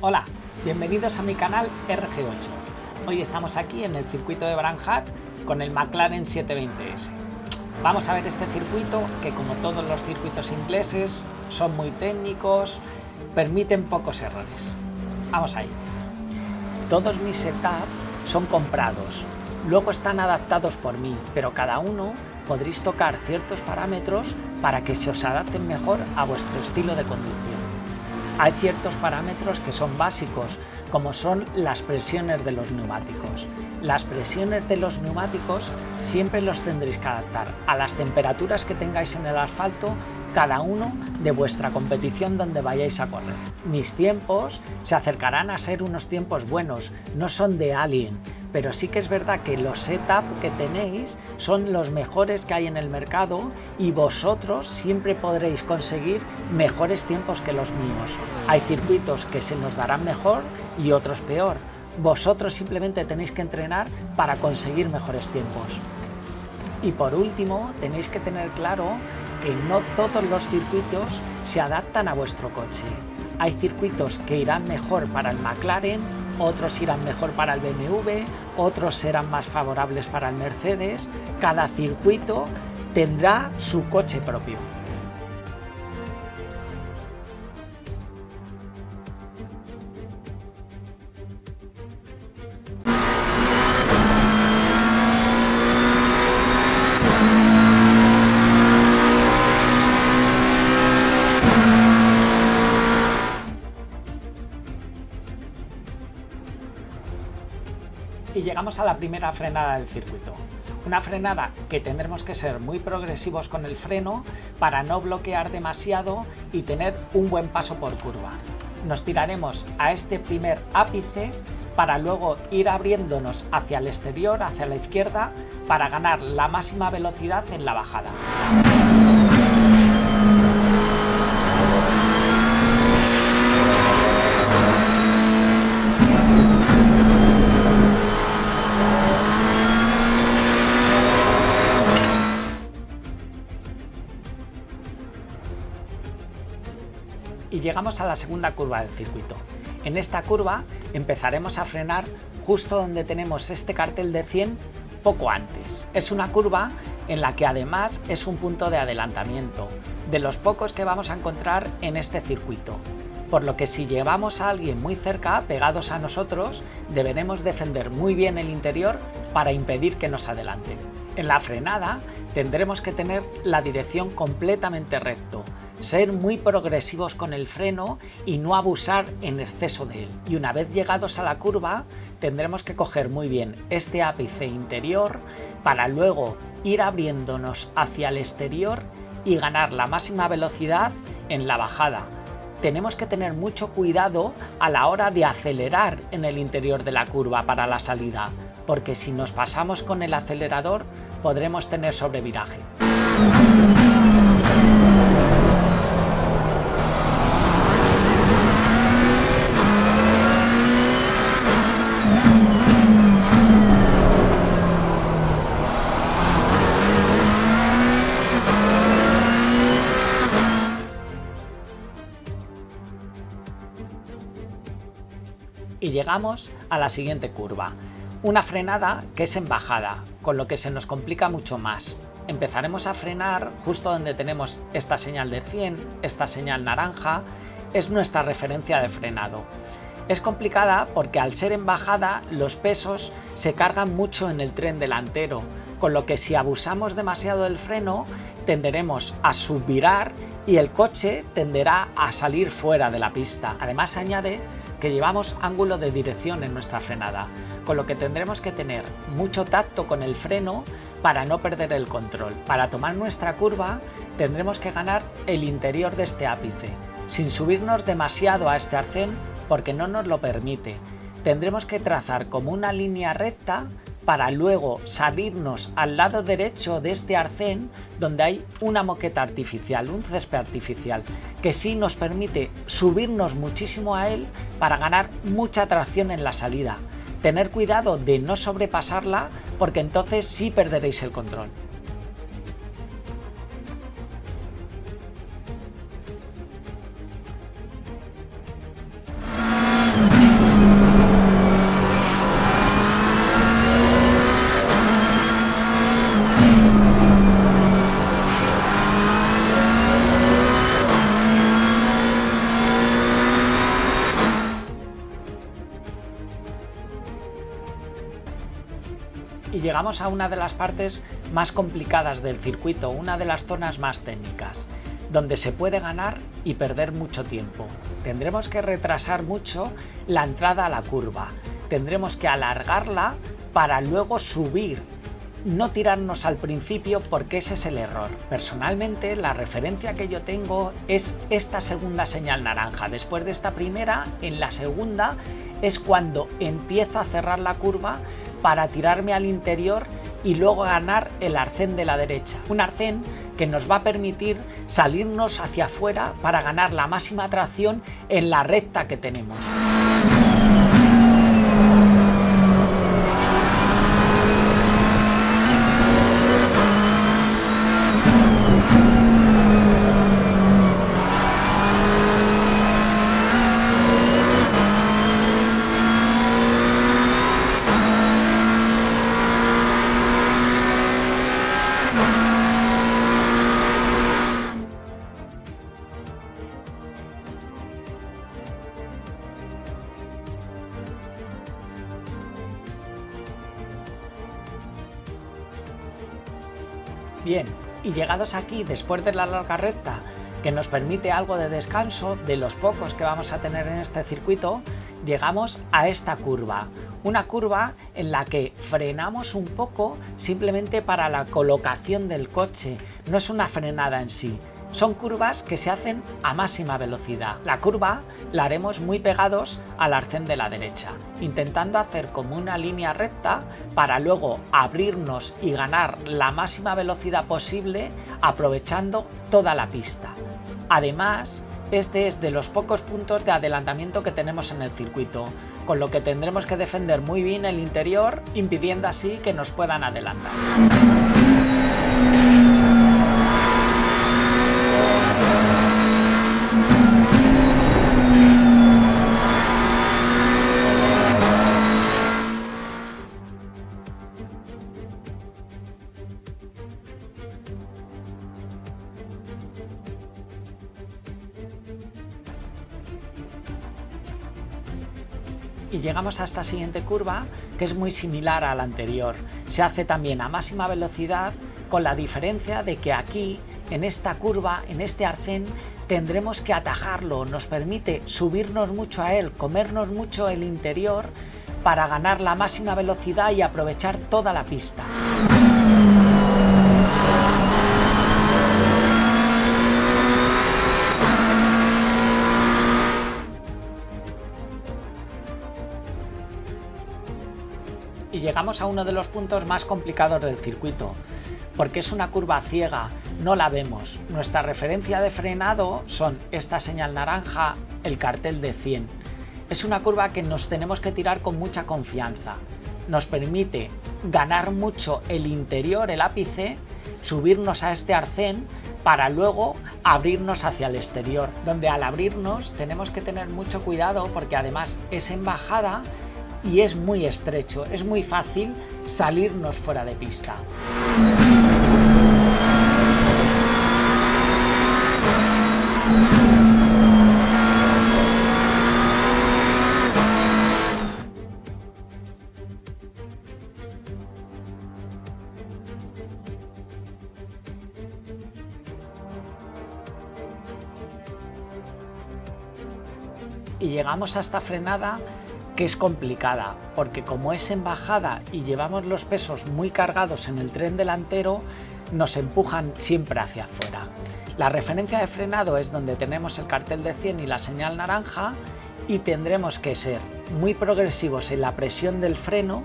Hola, bienvenidos a mi canal RG8. Hoy estamos aquí en el circuito de Branhat con el McLaren 720S. Vamos a ver este circuito que, como todos los circuitos ingleses, son muy técnicos, permiten pocos errores. Vamos ahí. Todos mis setups son comprados, luego están adaptados por mí, pero cada uno podréis tocar ciertos parámetros para que se os adapten mejor a vuestro estilo de conducción. Hay ciertos parámetros que son básicos, como son las presiones de los neumáticos. Las presiones de los neumáticos siempre los tendréis que adaptar a las temperaturas que tengáis en el asfalto, cada uno de vuestra competición donde vayáis a correr. Mis tiempos se acercarán a ser unos tiempos buenos, no son de Alien, pero sí que es verdad que los setups que tenéis son los mejores que hay en el mercado y vosotros siempre podréis conseguir mejores tiempos que los míos. Hay circuitos que se nos darán mejor y otros peor. Vosotros simplemente tenéis que entrenar para conseguir mejores tiempos. Y por último, tenéis que tener claro que no todos los circuitos se adaptan a vuestro coche. Hay circuitos que irán mejor para el McLaren, otros irán mejor para el BMW, otros serán más favorables para el Mercedes. Cada circuito tendrá su coche propio. Y llegamos a la primera frenada del circuito. Una frenada que tendremos que ser muy progresivos con el freno para no bloquear demasiado y tener un buen paso por curva. Nos tiraremos a este primer ápice para luego ir abriéndonos hacia el exterior, hacia la izquierda, para ganar la máxima velocidad en la bajada. Y llegamos a la segunda curva del circuito. En esta curva empezaremos a frenar justo donde tenemos este cartel de 100 poco antes. Es una curva en la que además es un punto de adelantamiento, de los pocos que vamos a encontrar en este circuito. Por lo que si llevamos a alguien muy cerca, pegados a nosotros, deberemos defender muy bien el interior para impedir que nos adelante. En la frenada tendremos que tener la dirección completamente recto, ser muy progresivos con el freno y no abusar en exceso de él. Y una vez llegados a la curva, tendremos que coger muy bien este ápice interior para luego ir abriéndonos hacia el exterior y ganar la máxima velocidad en la bajada. Tenemos que tener mucho cuidado a la hora de acelerar en el interior de la curva para la salida, porque si nos pasamos con el acelerador podremos tener sobreviraje. Y llegamos a la siguiente curva, una frenada que es en bajada, con lo que se nos complica mucho más. Empezaremos a frenar justo donde tenemos esta señal de 100, esta señal naranja, es nuestra referencia de frenado. Es complicada porque al ser en bajada los pesos se cargan mucho en el tren delantero, con lo que si abusamos demasiado del freno tenderemos a subvirar y el coche tenderá a salir fuera de la pista. Además añade que llevamos ángulo de dirección en nuestra frenada, con lo que tendremos que tener mucho tacto con el freno para no perder el control. Para tomar nuestra curva tendremos que ganar el interior de este ápice, sin subirnos demasiado a este arcén porque no nos lo permite. Tendremos que trazar como una línea recta para luego salirnos al lado derecho de este arcén donde hay una moqueta artificial, un césped artificial, que sí nos permite subirnos muchísimo a él para ganar mucha tracción en la salida. Tener cuidado de no sobrepasarla porque entonces sí perderéis el control. Y llegamos a una de las partes más complicadas del circuito, una de las zonas más técnicas, donde se puede ganar y perder mucho tiempo. Tendremos que retrasar mucho la entrada a la curva, tendremos que alargarla para luego subir, no tirarnos al principio, porque ese es el error. Personalmente, la referencia que yo tengo es esta segunda señal naranja. Después de esta primera, en la segunda es cuando empiezo a cerrar la curva para tirarme al interior y luego ganar el arcén de la derecha. Un arcén que nos va a permitir salirnos hacia afuera para ganar la máxima tracción en la recta que tenemos. Bien, y llegados aquí, después de la larga recta, que nos permite algo de descanso, de los pocos que vamos a tener en este circuito, llegamos a esta curva. Una curva en la que frenamos un poco simplemente para la colocación del coche, no es una frenada en sí. Son curvas que se hacen a máxima velocidad. La curva la haremos muy pegados al arcén de la derecha, intentando hacer como una línea recta para luego abrirnos y ganar la máxima velocidad posible aprovechando toda la pista. Además, este es de los pocos puntos de adelantamiento que tenemos en el circuito, con lo que tendremos que defender muy bien el interior, impidiendo así que nos puedan adelantar. Y llegamos a esta siguiente curva, que es muy similar a la anterior. Se hace también a máxima velocidad, con la diferencia de que aquí, en esta curva, en este arcén, tendremos que atajarlo. Nos permite subirnos mucho a él, comernos mucho el interior para ganar la máxima velocidad y aprovechar toda la pista. Y llegamos a uno de los puntos más complicados del circuito, porque es una curva ciega, no la vemos. Nuestra referencia de frenado son esta señal naranja, el cartel de 100. Es una curva que nos tenemos que tirar con mucha confianza. Nos permite ganar mucho el interior, el ápice, subirnos a este arcén para luego abrirnos hacia el exterior, donde al abrirnos tenemos que tener mucho cuidado porque además es en bajada y es muy estrecho, es muy fácil salirnos fuera de pista. Y llegamos a esta frenada que es complicada, porque como es en bajada y llevamos los pesos muy cargados en el tren delantero, nos empujan siempre hacia afuera. La referencia de frenado es donde tenemos el cartel de 100 y la señal naranja, y tendremos que ser muy progresivos en la presión del freno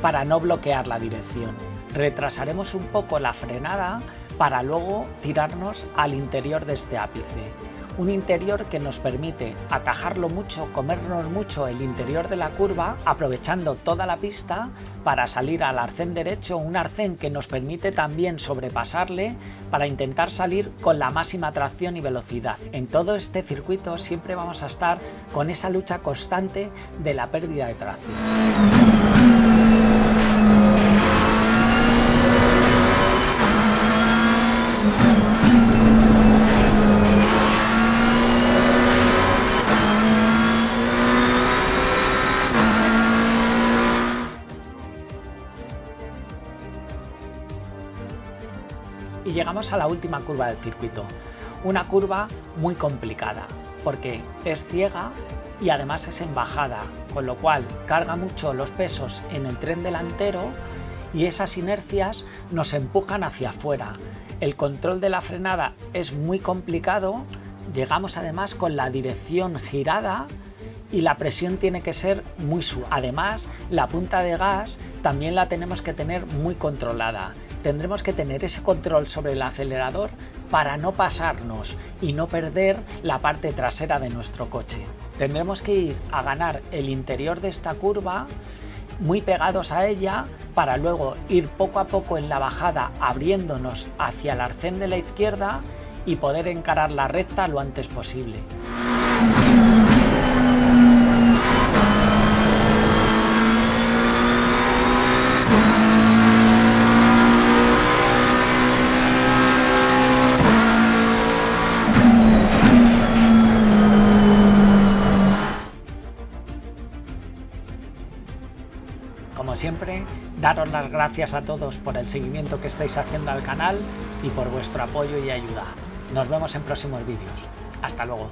para no bloquear la dirección. Retrasaremos un poco la frenada para luego tirarnos al interior de este ápice. Un interior que nos permite atajarlo mucho, comernos mucho el interior de la curva, aprovechando toda la pista para salir al arcén derecho, un arcén que nos permite también sobrepasarle para intentar salir con la máxima tracción y velocidad. En todo este circuito siempre vamos a estar con esa lucha constante de la pérdida de tracción. llegamos a la última curva del circuito. Una curva muy complicada, porque es ciega y además es en bajada, con lo cual carga mucho los pesos en el tren delantero y esas inercias nos empujan hacia afuera. El control de la frenada es muy complicado, llegamos además con la dirección girada y la presión tiene que ser muy suave. Además, la punta de gas también la tenemos que tener muy controlada. Tendremos que tener ese control sobre el acelerador para no pasarnos y no perder la parte trasera de nuestro coche. Tendremos que ir a ganar el interior de esta curva muy pegados a ella para luego ir poco a poco en la bajada abriéndonos hacia el arcén de la izquierda y poder encarar la recta lo antes posible. Como siempre, daros las gracias a todos por el seguimiento que estáis haciendo al canal y por vuestro apoyo y ayuda. Nos vemos en próximos vídeos. Hasta luego.